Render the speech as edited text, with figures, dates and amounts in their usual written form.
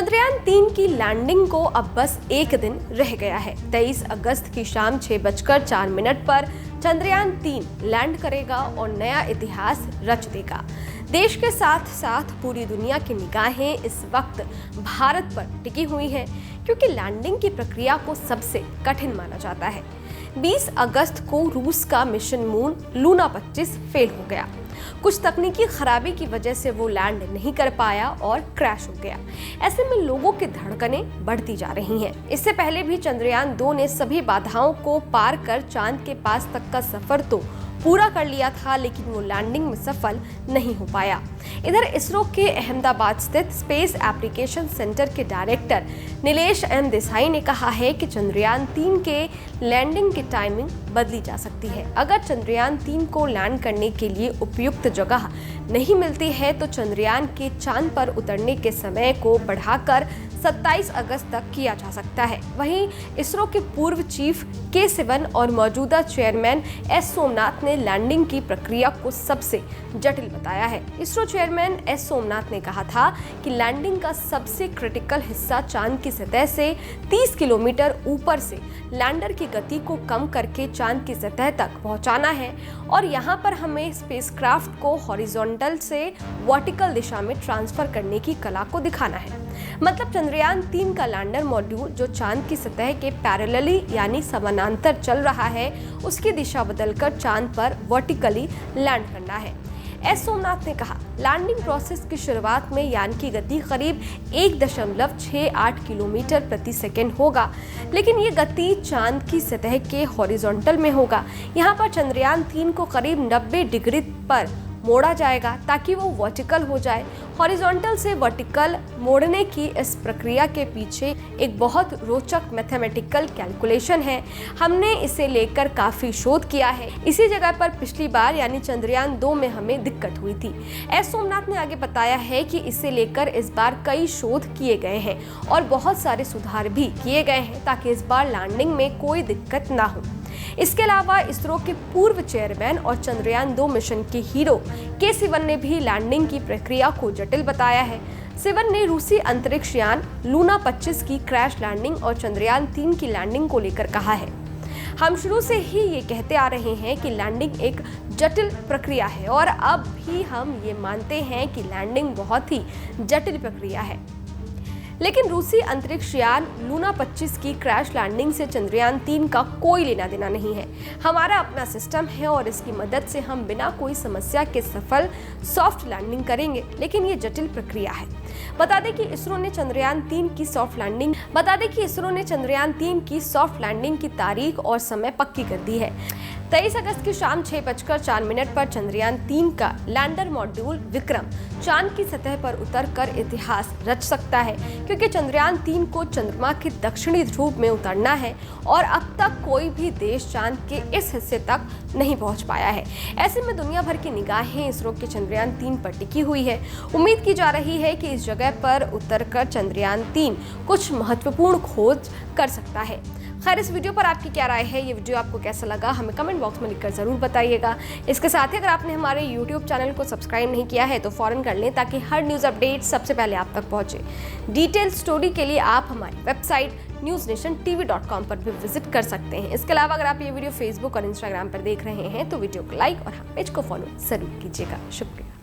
चंद्रयान 3 की लैंडिंग को अब बस एक दिन रह गया है। 23 अगस्त की शाम 6:04 पर चंद्रयान 3 लैंड करेगा और नया इतिहास रच देगा। देश के साथ साथ पूरी दुनिया की निगाहें इस वक्त भारत पर टिकी हुई हैं, क्योंकि लैंडिंग की प्रक्रिया को सबसे कठिन माना जाता है। 20 अगस्त को रूस का मिशन मून लूना 25 फेल हो गया। कुछ तकनीकी खराबी की वजह से वो लैंड नहीं कर पाया और क्रैश हो गया। ऐसे में लोगों की धड़कनें बढ़ती जा रही हैं। इससे पहले भी चंद्रयान 2 ने सभी बाधाओं को पार कर चांद के पास तक का सफर तो पूरा कर लिया था, लेकिन वो लैंडिंग में सफल नहीं हो पाया। इधर इसरो के अहमदाबाद स्थित स्पेस एप्लीकेशन सेंटर के डायरेक्टर नीलेश एम देसाई ने कहा है कि चंद्रयान 3 के लैंडिंग की टाइमिंग बदली जा सकती है। अगर चंद्रयान 3 को लैंड करने के लिए उपयुक्त जगह नहीं मिलती है तो चंद्रयान के चांद पर उतरने के समय को बढ़ाकर 27 अगस्त तक किया जा सकता है। वहीं इसरो के पूर्व चीफ के सिवन और मौजूदा चेयरमैन एस सोमनाथ ने लैंडिंग की प्रक्रिया को सबसे जटिल बताया है। इसरो चेयरमैन एस सोमनाथ ने कहा था कि लैंडिंग का सबसे क्रिटिकल हिस्सा चांद की सतह से 30 किलोमीटर ऊपर से लैंडर की गति को कम करके चांद की सतह तक पहुंचाना है, और यहाँ पर हमें स्पेसक्राफ्ट को हॉरिजॉन्टल से वर्टिकल दिशा में ट्रांसफर करने की कला को दिखाना है। मतलब चंद्रयान 3 का लैंडर मॉड्यूल जो चांद की सतह के पैरेलली यानी समानांतर चल रहा है, उसकी दिशा बदलकर चांद पर वर्टिकली लैंड करना है। एस सोमनाथ ने कहा, लैंडिंग प्रोसेस की शुरुआत में यान की गति करीब 1.68 किलोमीटर प्रति सेकंड होगा, लेकिन ये गति चांद की सतह के हॉरिजॉन्टल में होगा। यहाँ पर चंद्रयान 3 को करीब 90 डिग्री पर मोड़ा जाएगा ताकि वो वर्टिकल हो जाए। हॉरिजॉन्टल से वर्टिकल मोड़ने की इस प्रक्रिया के पीछे एक बहुत रोचक मैथमेटिकल कैलकुलेशन है। हमने इसे लेकर काफी शोध किया है। इसी जगह पर पिछली बार यानी चंद्रयान 2 में हमें दिक्कत हुई थी। एस सोमनाथ ने आगे बताया है कि इसे लेकर इस बार कई शोध किए गए हैं और बहुत सारे सुधार भी किए गए हैं ताकि इस बार लैंडिंग में कोई दिक्कत ना हो। इसके अलावा इसरो के पूर्व चेयरमैन और चंद्रयान 2 मिशन के हीरो के सिवन ने भी लैंडिंग की प्रक्रिया को जटिल बताया है। सिवन ने रूसी अंतरिक्ष यान लूना 25 की क्रैश लैंडिंग और चंद्रयान 3 की लैंडिंग को लेकर कहा है, हम शुरू से ही ये कहते आ रहे हैं कि लैंडिंग एक जटिल प्रक्रिया है और अब भी हम ये मानते हैं कि लैंडिंग बहुत ही जटिल प्रक्रिया है। लेकिन रूसी अंतरिक्ष यान लूना 25 की क्रैश लैंडिंग से चंद्रयान 3 का कोई लेना देना नहीं है। हमारा अपना सिस्टम है और इसकी मदद से हम बिना कोई समस्या के सफल सॉफ्ट लैंडिंग करेंगे, लेकिन ये जटिल प्रक्रिया है। बता दें कि इसरो ने चंद्रयान 3 की सॉफ्ट लैंडिंग की तारीख और समय पक्की कर दी है। 23 अगस्त की शाम 6:04 पर चंद्रयान 3 का लैंडर मॉड्यूल विक्रम चांद की सतह पर उतरकर इतिहास रच सकता है, क्योंकि चंद्रयान 3 को चंद्रमा के दक्षिणी ध्रुव में उतरना है और अब तक कोई भी देश चांद के इस हिस्से तक नहीं पहुंच पाया है। ऐसे में दुनिया भर की निगाहें इसरो के चंद्रयान 3 पर टिकी हुई है। उम्मीद की जा रही है कि इस जगह पर उतरकर चंद्रयान 3 कुछ महत्वपूर्ण खोज कर सकता है। खैर, इस वीडियो पर आपकी क्या राय है? ये वीडियो आपको कैसा लगा हमें कमेंट बॉक्स में लिखकर ज़रूर बताइएगा। इसके साथ ही अगर आपने हमारे YouTube चैनल को सब्सक्राइब नहीं किया है तो फ़ौरन कर लें ताकि हर न्यूज़ अपडेट सबसे पहले आप तक पहुंचे। डिटेल स्टोरी के लिए आप हमारी वेबसाइट newsnationtv.com पर भी विजिट कर सकते हैं। इसके अलावा अगर आप ये वीडियो फेसबुक और इंस्टाग्राम पर देख रहे हैं तो वीडियो को लाइक और पेज को फॉलो जरूर कीजिएगा। शुक्रिया।